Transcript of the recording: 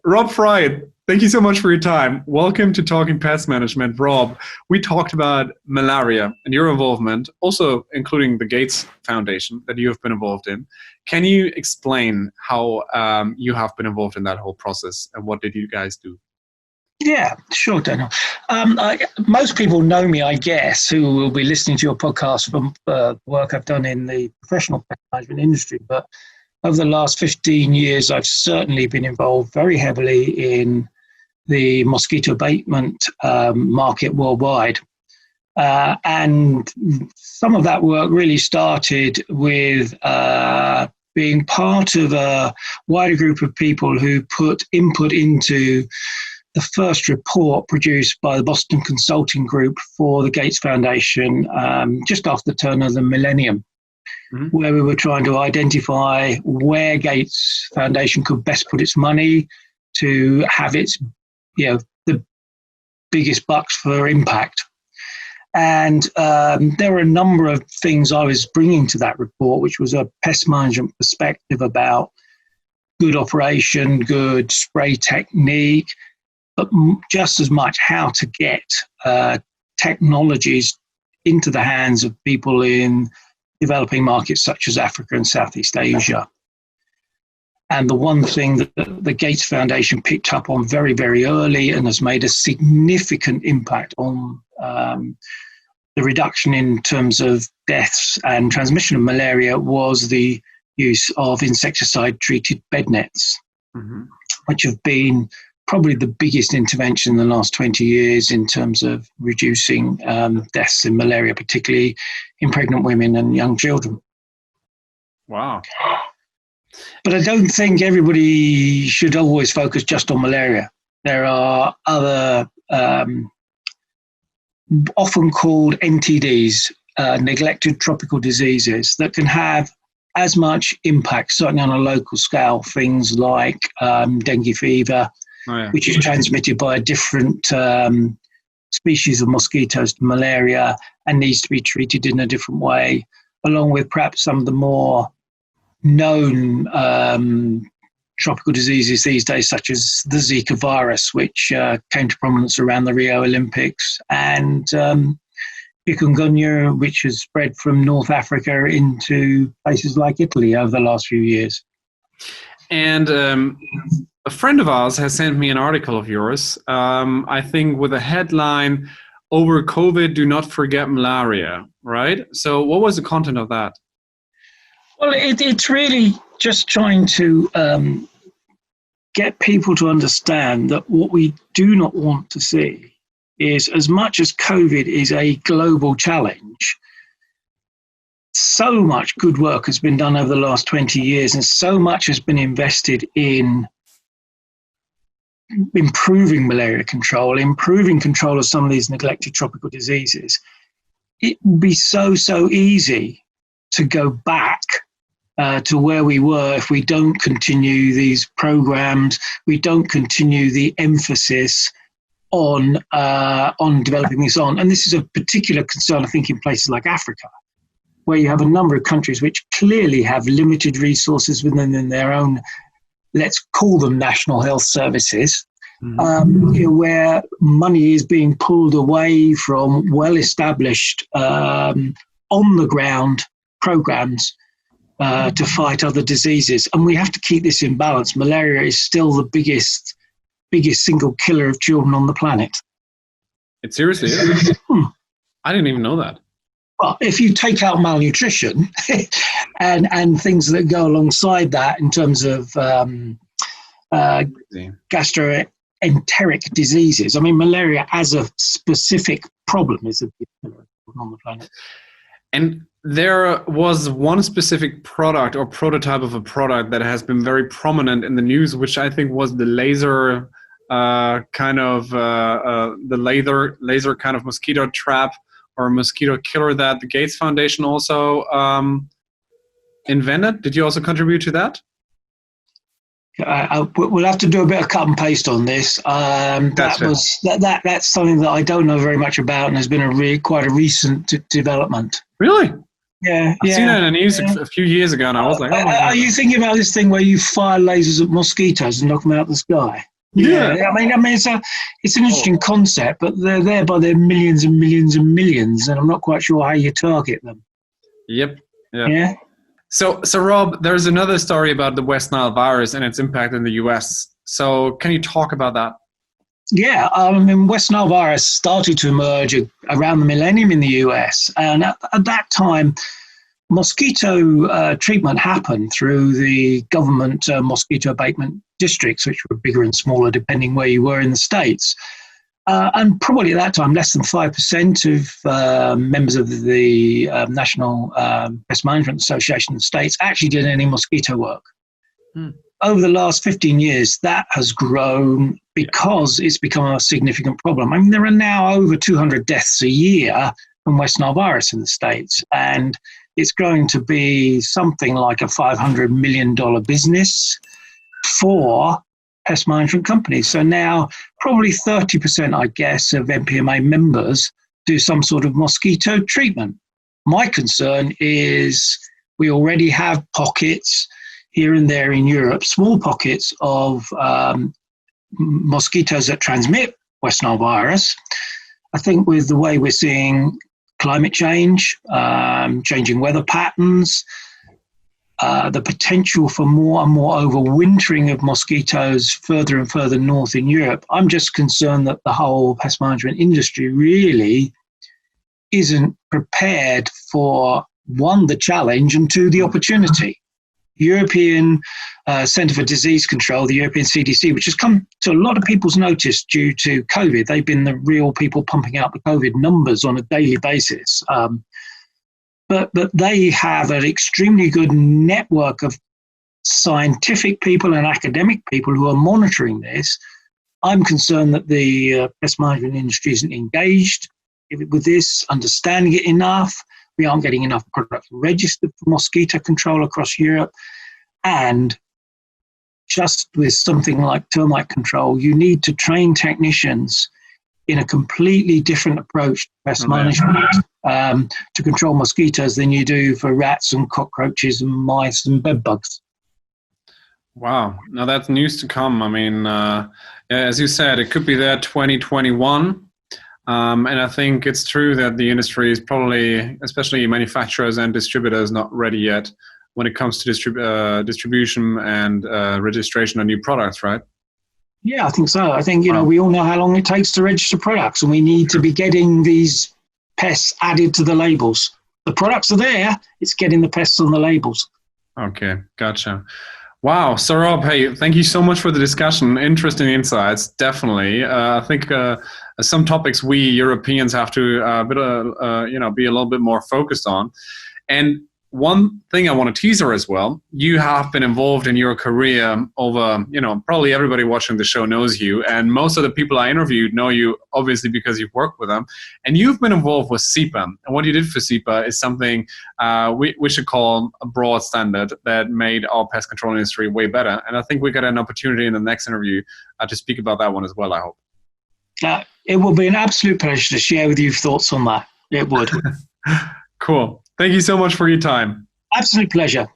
Rob Fryatt, thank you so much for your time. Welcome to Talking Pest Management. Rob, we talked about malaria and your involvement, also including the Gates Foundation that you have been involved in. Can you explain how you have been involved in that whole process and what did you guys do? Yeah, sure, Daniel. Most people know me, I guess, who will be listening to your podcast from work I've done in the professional pest management industry. But over the last 15 years, I've certainly been involved very heavily in the mosquito abatement market worldwide. And some of that work really started with being part of a wider group of people who put input into the first report produced by the Boston Consulting Group for the Gates Foundation just after the turn of the millennium, where we were trying to identify where Gates Foundation could best put its money to have its, the biggest bucks for impact. And there were a number of things I was bringing to that report, which was a pest management perspective about good operation, good spray technique, but just as much how to get technologies into the hands of people in developing markets such as Africa and Southeast Asia. And the one thing that the Gates Foundation picked up on very, very early and has made a significant impact on the reduction in terms of deaths and transmission of malaria was the use of insecticide-treated bed nets, which have been probably the biggest intervention in the last 20 years in terms of reducing deaths in malaria, particularly in pregnant women and young children. Wow. But I don't think everybody should always focus just on malaria. There are other often called NTDs, neglected tropical diseases, that can have as much impact, certainly on a local scale, things like dengue fever, which is transmitted by a different species of mosquitoes to malaria and needs to be treated in a different way, along with perhaps some of the more known tropical diseases these days, such as the Zika virus, which came to prominence around the Rio Olympics, and chikungunya, which has spread from North Africa into places like Italy over the last few years. And a friend of ours has sent me an article of yours, I think with a headline, "Over COVID, do not forget malaria," right? So what was the content of that? Well, it's really just trying to get people to understand that what we do not want to see is, as much as COVID is a global challenge, so much good work has been done over the last 20 years and so much has been invested in improving malaria control, improving control of some of these neglected tropical diseases. It would be so easy to go back to where we were if we don't continue these programs, we don't continue the emphasis on developing this on. And this is a particular concern, I think, in places like Africa, where you have a number of countries which clearly have limited resources within their own, let's call them national health services, where money is being pulled away from well-established on-the-ground programs to fight other diseases. And we have to keep this in balance. Malaria is still the biggest single killer of children on the planet. It seriously is? I didn't even know that. Well, if you take out malnutrition and things that go alongside that in terms of gastroenteric diseases, I mean, malaria as a specific problem is a big killer on the planet. And there was one specific product or prototype of a product that has been very prominent in the news, which I think was the laser laser kind of mosquito trap or mosquito killer that the Gates Foundation also invented. Did you also contribute to that? We'll have to do a bit of cut and paste on this. That's something that I don't know very much about, and has been quite a recent development. Really? I've seen it in the news a few years ago, and I was like, oh my God. Are you thinking about this thing where you fire lasers at mosquitoes and knock them out of the sky? Yeah. I mean, it's an interesting concept, but they're there by their millions and millions and millions, and I'm not quite sure how you target them. Yep. Yeah. So Rob, there's another story about the West Nile virus and its impact in the US. So can you talk about that? Yeah, I mean, West Nile virus started to emerge around the millennium in the US, and at that time, mosquito treatment happened through the government mosquito abatement districts, which were bigger and smaller depending where you were in the states. And probably at that time, less than 5% of members of the National Pest Management Association of States actually did any mosquito work. Over the last 15 years, that has grown because it's become a significant problem. I mean, there are now over 200 deaths a year from West Nile virus in the States, and it's going to be something like a $500 million business for pest management companies. So now probably 30%, I guess, of NPMA members do some sort of mosquito treatment. My concern is we already have pockets here and there in Europe, small pockets of mosquitoes that transmit West Nile virus. I think with the way we're seeing climate change, changing weather patterns, the potential for more and more overwintering of mosquitoes further and further north in Europe, I'm just concerned that the whole pest management industry really isn't prepared for, one, the challenge, and two, the opportunity. European Centre for Disease Control, the European CDC, which has come to a lot of people's notice due to COVID. They've been the real people pumping out the COVID numbers on a daily basis. But they have an extremely good network of scientific people and academic people who are monitoring this. I'm concerned that the pest management industry isn't engaged with this, understanding it enough. We aren't getting enough products registered for mosquito control across Europe. And just with something like termite control, you need to train technicians in a completely different approach to pest management to control mosquitoes than you do for rats and cockroaches and mice and bed bugs. Wow. Now that's news to come. I mean, as you said, it could be there 2021. And I think it's true that the industry is probably, especially manufacturers and distributors, not ready yet when it comes to distribution and registration of new products, right? Yeah, I think so. I think, we all know how long it takes to register products, and we need to be getting these pests added to the labels. The products are there, it's getting the pests on the labels. Okay, gotcha. Wow. So Rob, hey, thank you so much for the discussion. Interesting insights, definitely. I think some topics we Europeans have to be a little bit more focused on. And one thing I want to teaser as well, you have been involved in your career over, probably everybody watching the show knows you, and most of the people I interviewed know you obviously because you've worked with them, and you've been involved with SEPA. And what you did for SEPA is something we should call a broad standard that made our pest control industry way better. And I think we got an opportunity in the next interview to speak about that one as well, I hope. It will be an absolute pleasure to share with you thoughts on that. It would. Cool. Thank you so much for your time. Absolute pleasure.